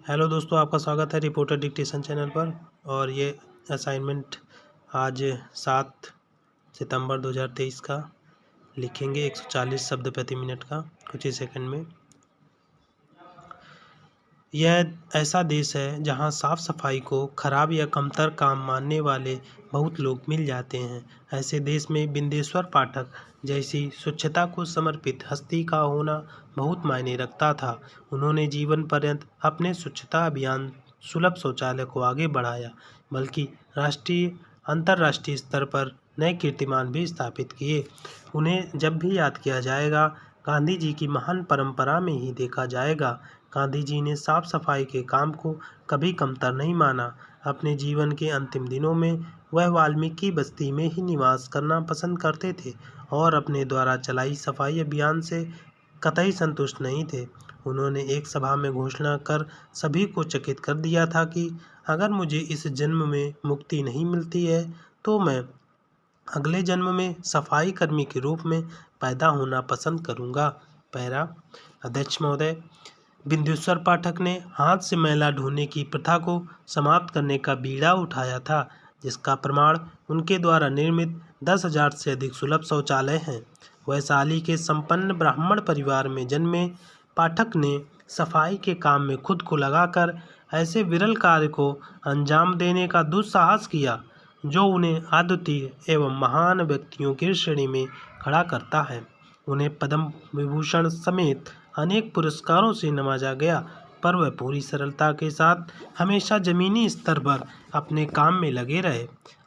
Hello दोस्तों, आपका स्वागत है रिपोर्टर डिक्टेशन चैनल पर। और ये असाइनमेंट आज 7 सितंबर 2023 का लिखेंगे 140 शब्द प्रति मिनट का कुछ ही सेकंड में। यह ऐसा देश है जहां साफ सफाई को खराब या कमतर काम मानने वाले बहुत लोग मिल जाते हैं। ऐसे देश में बिंदेश्वर पाठक जैसी स्वच्छता को समर्पित हस्ती का होना बहुत मायने रखता था। उन्होंने जीवन पर्यंत अपने स्वच्छता अभियान सुलभ शौचालय को आगे बढ़ाया, बल्कि राष्ट्रीय अंतर्राष्ट्रीय स्तर पर नए कीर्तिमान भी स्थापित किए। उन्हें जब भी याद किया जाएगा, गांधी जी की महान परंपरा में ही देखा जाएगा। गांधी जी ने साफ सफाई के काम को कभी कमतर नहीं माना। अपने जीवन के अंतिम दिनों में वह वाल्मीकि बस्ती में ही निवास करना पसंद करते थे और अपने द्वारा चलाई सफाई अभियान से कतई संतुष्ट नहीं थे। उन्होंने एक सभा में घोषणा कर सभी को चकित कर दिया था कि अगर मुझे इस जन्म में मुक्ति नहीं मिलती है तो मैं अगले जन्म में सफाई कर्मी के रूप में पैदा होना पसंद करूंगा। पैरा अध्यक्ष महोदय, बिंदेश्वर पाठक ने हाथ से मैला ढोने की प्रथा को समाप्त करने का बीड़ा उठाया था, जिसका प्रमाण उनके द्वारा निर्मित 10,000 से अधिक सुलभ शौचालय हैं। वैशाली के संपन्न ब्राह्मण परिवार में जन्मे पाठक ने सफाई के काम में खुद को लगाकर ऐसे विरल कार्य को अंजाम देने का दुस्साहस किया जो उन्हें अद्वितीय एवं महान व्यक्तियों की श्रेणी में खड़ा करता है। उन्हें पद्म विभूषण समेत अनेक पुरस्कारों से नवाजा गया, पर वह पूरी सरलता के साथ हमेशा जमीनी स्तर पर अपने काम में लगे रहे।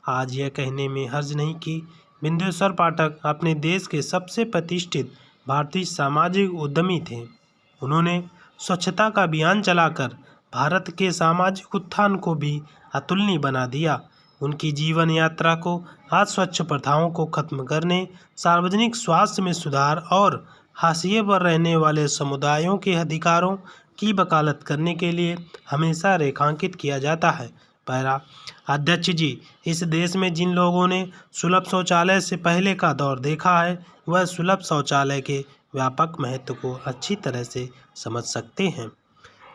आज यह कहने में हर्ज नहीं कि बिंदेश्वर पाठक अपने देश के सबसे प्रतिष्ठित भारतीय सामाजिक उद्यमी थे। उन्होंने स्वच्छता का अभियान चलाकर भारत के सामाजिक उत्थान को भी अतुलनीय बना दिया। उनकी जीवन यात्रा को आज स्वच्छ प्रथाओं को खत्म करने, सार्वजनिक स्वास्थ्य में सुधार और हाशिए पर रहने वाले समुदायों के अधिकारों की वकालत करने के लिए हमेशा रेखांकित किया जाता है। पैरा अध्यक्ष जी, इस देश में जिन लोगों ने सुलभ शौचालय से पहले का दौर देखा है, वह सुलभ शौचालय के व्यापक महत्व को अच्छी तरह से समझ सकते हैं।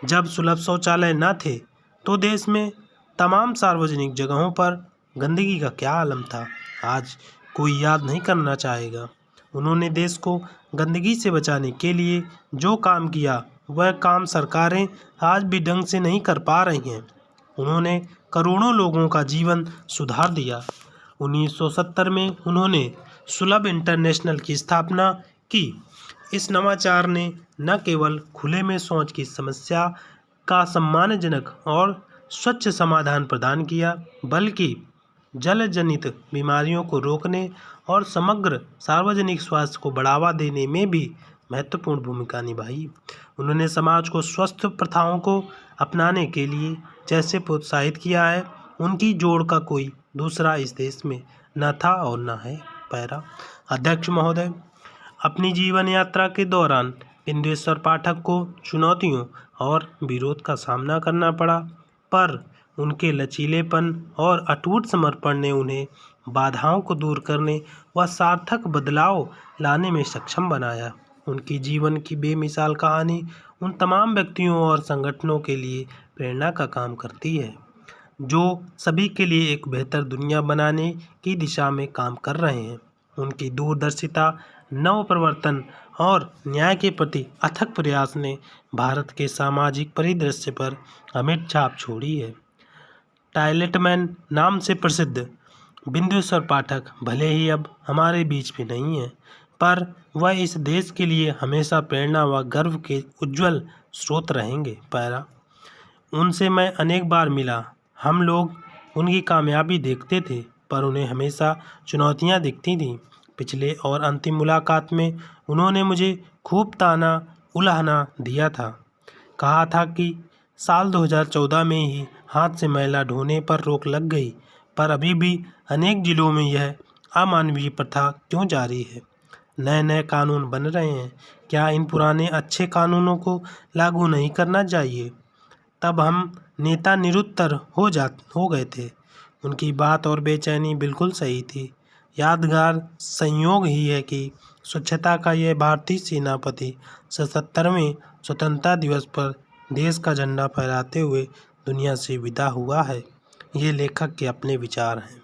जब सुलभ शौचालय न थे तो देश में तमाम सार्वजनिक जगहों पर गंदगी का क्या आलम था, आज कोई याद नहीं करना चाहेगा। उन्होंने देश को गंदगी से बचाने के लिए जो काम किया, वह काम सरकारें आज भी ढंग से नहीं कर पा रही हैं। उन्होंने करोड़ों लोगों का जीवन सुधार दिया। 1970 में उन्होंने सुलभ इंटरनेशनल की स्थापना की। इस नवाचार ने न केवल खुले में शौच की समस्या का सम्मानजनक और स्वच्छ समाधान प्रदान किया, बल्कि जल जनित बीमारियों को रोकने और समग्र सार्वजनिक स्वास्थ्य को बढ़ावा देने में भी महत्वपूर्ण भूमिका निभाई। उन्होंने समाज को स्वस्थ प्रथाओं को अपनाने के लिए जैसे प्रोत्साहित किया है, उनकी जोड़ का कोई दूसरा इस देश में न था और न है। पैरा अध्यक्ष महोदय, अपनी जीवन यात्रा के दौरान बिंदेश्वर पाठक को चुनौतियों और विरोध का सामना करना पड़ा, पर उनके लचीलेपन और अटूट समर्पण ने उन्हें बाधाओं को दूर करने व सार्थक बदलाव लाने में सक्षम बनाया। उनकी जीवन की बेमिसाल कहानी उन तमाम व्यक्तियों और संगठनों के लिए प्रेरणा का काम करती है जो सभी के लिए एक बेहतर दुनिया बनाने की दिशा में काम कर रहे हैं। उनकी दूरदर्शिता, नव प्रवर्तन और न्याय के प्रति अथक प्रयास ने भारत के सामाजिक परिदृश्य पर अमिट छाप छोड़ी है। टॉयलेटमैन नाम से प्रसिद्ध बिंदेश्वर पाठक भले ही अब हमारे बीच में नहीं है, पर वह इस देश के लिए हमेशा प्रेरणा व गर्व के उज्जवल स्रोत रहेंगे। पैरा उनसे मैं अनेक बार मिला। हम लोग उनकी कामयाबी देखते थे, पर उन्हें हमेशा चुनौतियां दिखती थीं। पिछले और अंतिम मुलाकात में उन्होंने मुझे खूब ताना उलाहना दिया था। कहा था कि साल 2014 में ही हाथ से मैला ढोने पर रोक लग गई, पर अभी भी अनेक जिलों में यह अमानवीय प्रथा क्यों जारी है। नए नए कानून बन रहे हैं, क्या इन पुराने अच्छे कानूनों को लागू नहीं करना चाहिए? तब हम नेता निरुत्तर हो गए थे। उनकी बात और बेचैनी बिल्कुल सही थी। यादगार संयोग ही है कि स्वच्छता का यह भारतीय सेनापति 77वें स्वतंत्रता दिवस पर देश का झंडा फहराते हुए दुनिया से विदा हुआ है। ये लेखक के अपने विचार हैं।